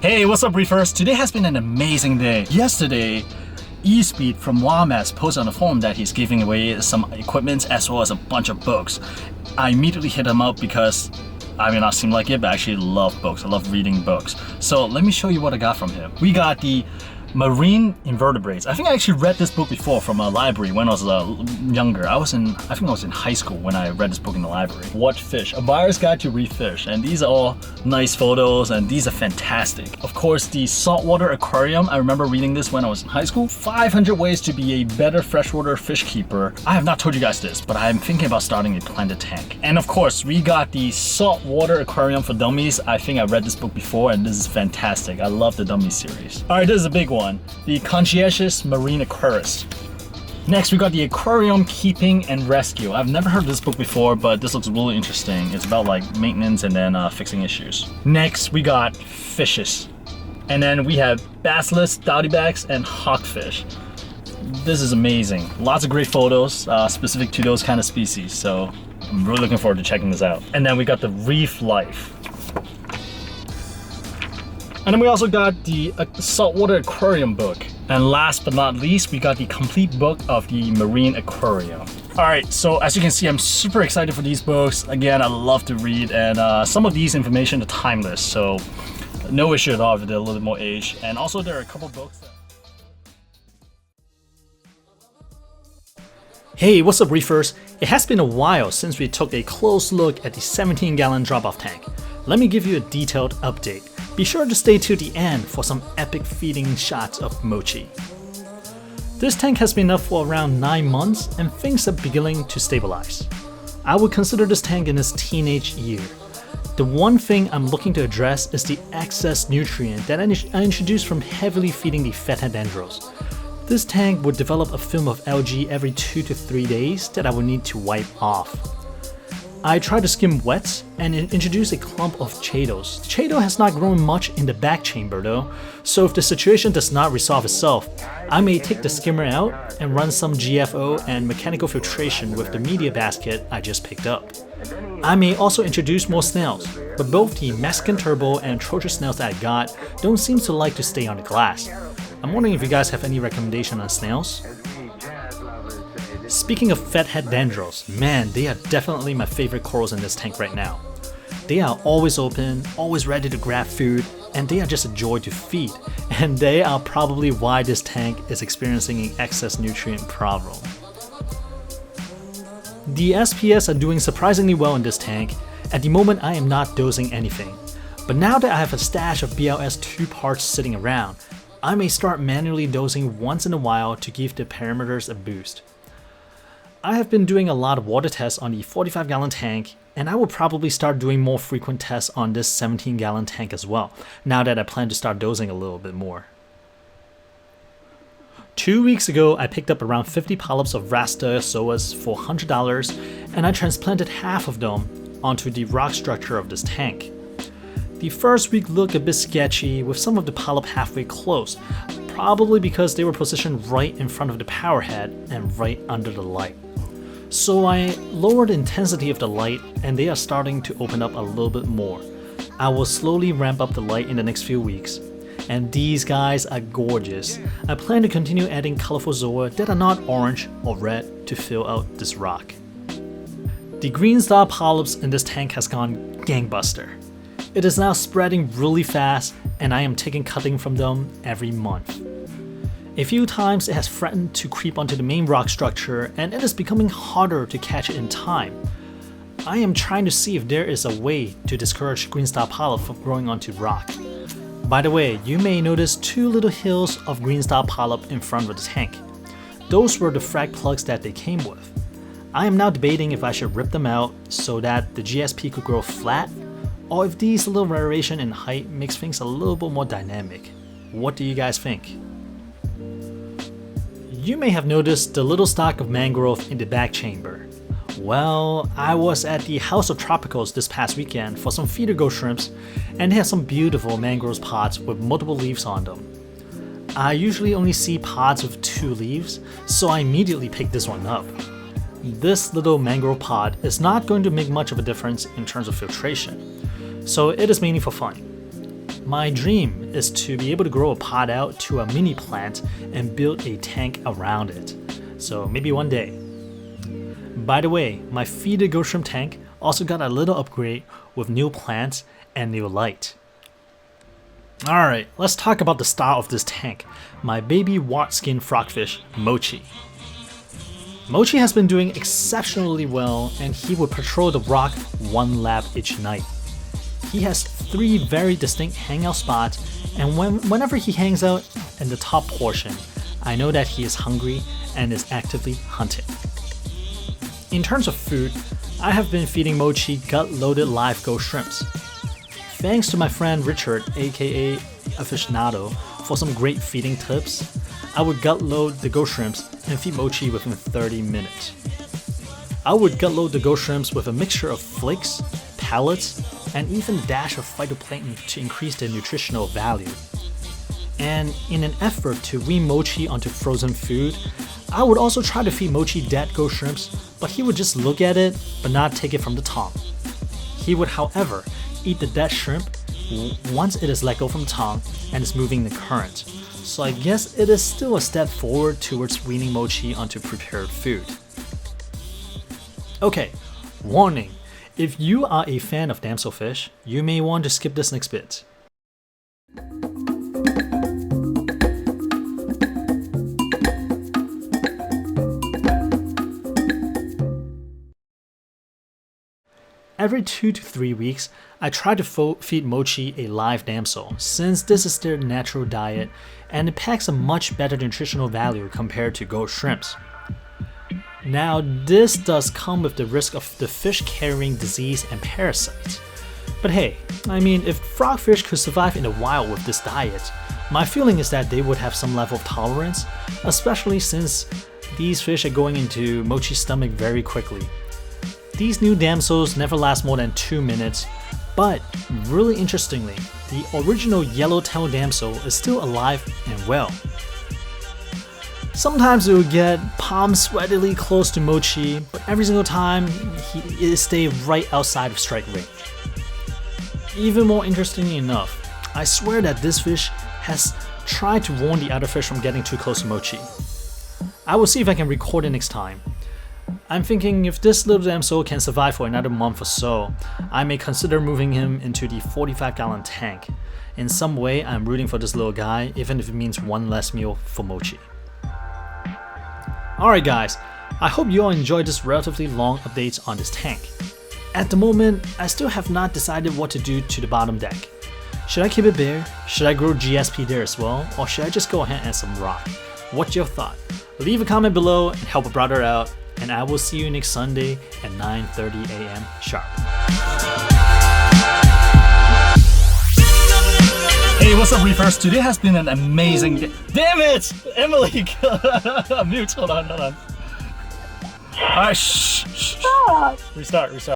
Hey, what's up, Reefers? Today has been an amazing day. Yesterday, eSpeed from WAMS posted on the forum that he's giving away some equipment as well as a bunch of books. I immediately hit him up because I may not seem like it, but I actually love books. I love reading books. So let me show you what I got from him. We got the Marine Invertebrates. I think I actually read this book before from a library when I was younger. I think I was in high school when I read this book in the library. Watch Fish, a buyer's guide to reef fish. And these are all nice photos and these are fantastic. Of course, the saltwater aquarium. I remember reading this when I was in high school. 500 ways to be a better freshwater fish keeper. I have not told you guys this, but I'm thinking about starting a planted tank. And of course, we got the saltwater aquarium for dummies. I think I read this book before and this is fantastic. I love the dummy series. All right, this is a big one. The Conscientious Marine Aquarist. Next, we got the Aquarium Keeping and Rescue. I've never heard of this book before, but this looks really interesting. It's about like maintenance and then fixing issues. Next, we got fishes. And then we have basilisk, dowdybacks, and hawkfish. This is amazing. Lots of great photos specific to those kind of species. So I'm really looking forward to checking this out. And then we got the Reef Life. And then we also got the Saltwater Aquarium book. And last but not least, we got the complete book of the Marine Aquarium. Alright, so as you can see, I'm super excited for these books. Again, I love to read, and some of these information are timeless, so no issue at all if they're a little bit more aged. And also there are a couple books that... Hey, what's up, Reefers? It has been a while since we took a close look at the 17-gallon drop-off tank. Let me give you a detailed update. Be sure to stay to the end for some epic feeding shots of Mochi. This tank has been up for around 9 months and things are beginning to stabilize. I would consider this tank in its teenage year. The one thing I'm looking to address is the excess nutrient that I introduced from heavily feeding the fathead dendros. This tank would develop a film of algae every 2 to 3 days that I would need to wipe off. I tried to skim wets and introduce a clump of chaetos. Chaeto has not grown much in the back chamber though, so if the situation does not resolve itself, I may take the skimmer out and run some GFO and mechanical filtration with the media basket I just picked up. I may also introduce more snails, but both the Mexican turbo and Trojan snails that I got don't seem to like to stay on the glass. I'm wondering if you guys have any recommendation on snails? Speaking of fathead dendros, man, they are definitely my favorite corals in this tank right now. They are always open, always ready to grab food, and they are just a joy to feed. And they are probably why this tank is experiencing an excess nutrient problem. The SPS are doing surprisingly well in this tank. At the moment, I am not dosing anything. But now that I have a stash of BLS 2 parts sitting around, I may start manually dosing once in a while to give the parameters a boost. I have been doing a lot of water tests on the 45-gallon tank, and I will probably start doing more frequent tests on this 17-gallon tank as well, now that I plan to start dosing a little bit more. 2 weeks ago, I picked up around 50 polyps of Rasteozoas for $100, and I transplanted half of them onto the rock structure of this tank. The first week looked a bit sketchy, with some of the polyp halfway closed, probably because they were positioned right in front of the power head and right under the light. So I lowered the intensity of the light and they are starting to open up a little bit more. I will slowly ramp up the light in the next few weeks. And these guys are gorgeous. I plan to continue adding colorful zoa that are not orange or red to fill out this rock. The green star polyps in this tank has gone gangbuster. It is now spreading really fast and I am taking cutting from them every month. A few times it has threatened to creep onto the main rock structure and it is becoming harder to catch it in time. I am trying to see if there is a way to discourage green star polyp from growing onto rock. By the way, you may notice 2 little hills of green star polyp in front of the tank. Those were the frag plugs that they came with. I am now debating if I should rip them out so that the GSP could grow flat, or if these little variation in height makes things a little bit more dynamic. What do you guys think? You may have noticed the little stock of mangrove in the back chamber. Well, I was at the House of Tropicals this past weekend for some feeder ghost shrimps, and they have some beautiful mangrove pods with multiple leaves on them. I usually only see pods with 2 leaves, so I immediately picked this one up. This little mangrove pod is not going to make much of a difference in terms of filtration, so it is mainly for fun. My dream is to be able to grow a pot out to a mini plant and build a tank around it. So maybe one day. By the way, my Feed the Ghost Shrimp tank also got a little upgrade with new plants and new light. Alright, let's talk about the style of this tank, my baby wart skin frogfish, Mochi. Mochi has been doing exceptionally well, and he would patrol the rock one lap each night. He has 3 very distinct hangout spots, and whenever he hangs out in the top portion, I know that he is hungry and is actively hunting. In terms of food, I have been feeding Mochi gut-loaded live ghost shrimps. Thanks to my friend Richard, aka Aficionado, for some great feeding tips, I would gut load the ghost shrimps and feed Mochi within 30 minutes. I would gut load the ghost shrimps with a mixture of flakes, pellets, and even a dash of phytoplankton to increase their nutritional value. And in an effort to wean Mochi onto frozen food, I would also try to feed Mochi dead ghost shrimps, but he would just look at it but not take it from the tong. He would, however, eat the dead shrimp once it is let go from the tong and is moving the current. So I guess it is still a step forward towards weaning Mochi onto prepared food. Okay, warning. If you are a fan of damselfish, you may want to skip this next bit. Every 2 to 3 weeks, I try to feed Mochi a live damsel, since this is their natural diet and it packs a much better nutritional value compared to ghost shrimps. Now, this does come with the risk of the fish carrying disease and parasites. But hey, I mean, if frogfish could survive in the wild with this diet, my feeling is that they would have some level of tolerance, especially since these fish are going into Mochi's stomach very quickly. These new damsels never last more than 2 minutes, but really interestingly, the original yellowtail damsel is still alive and well. Sometimes it would get palms sweatily close to Mochi, but every single time it stayed right outside of strike range. Even more interestingly enough, I swear that this fish has tried to warn the other fish from getting too close to Mochi. I will see if I can record it next time. I'm thinking if this little damsel can survive for another month or so, I may consider moving him into the 45-gallon tank. In some way, I'm rooting for this little guy, even if it means one less meal for Mochi. Alright guys, I hope you all enjoyed this relatively long update on this tank. At the moment, I still have not decided what to do to the bottom deck. Should I keep it bare? Should I grow GSP there as well? Or should I just go ahead and add some rock? What's your thought? Leave a comment below and help a brother out, and I will see you next Sunday at 9:30 a.m. sharp. Hey, what's up, Reefers? Today has been an amazing day. Damn it! Emily! Mute, hold on. Alright, shh. Restart.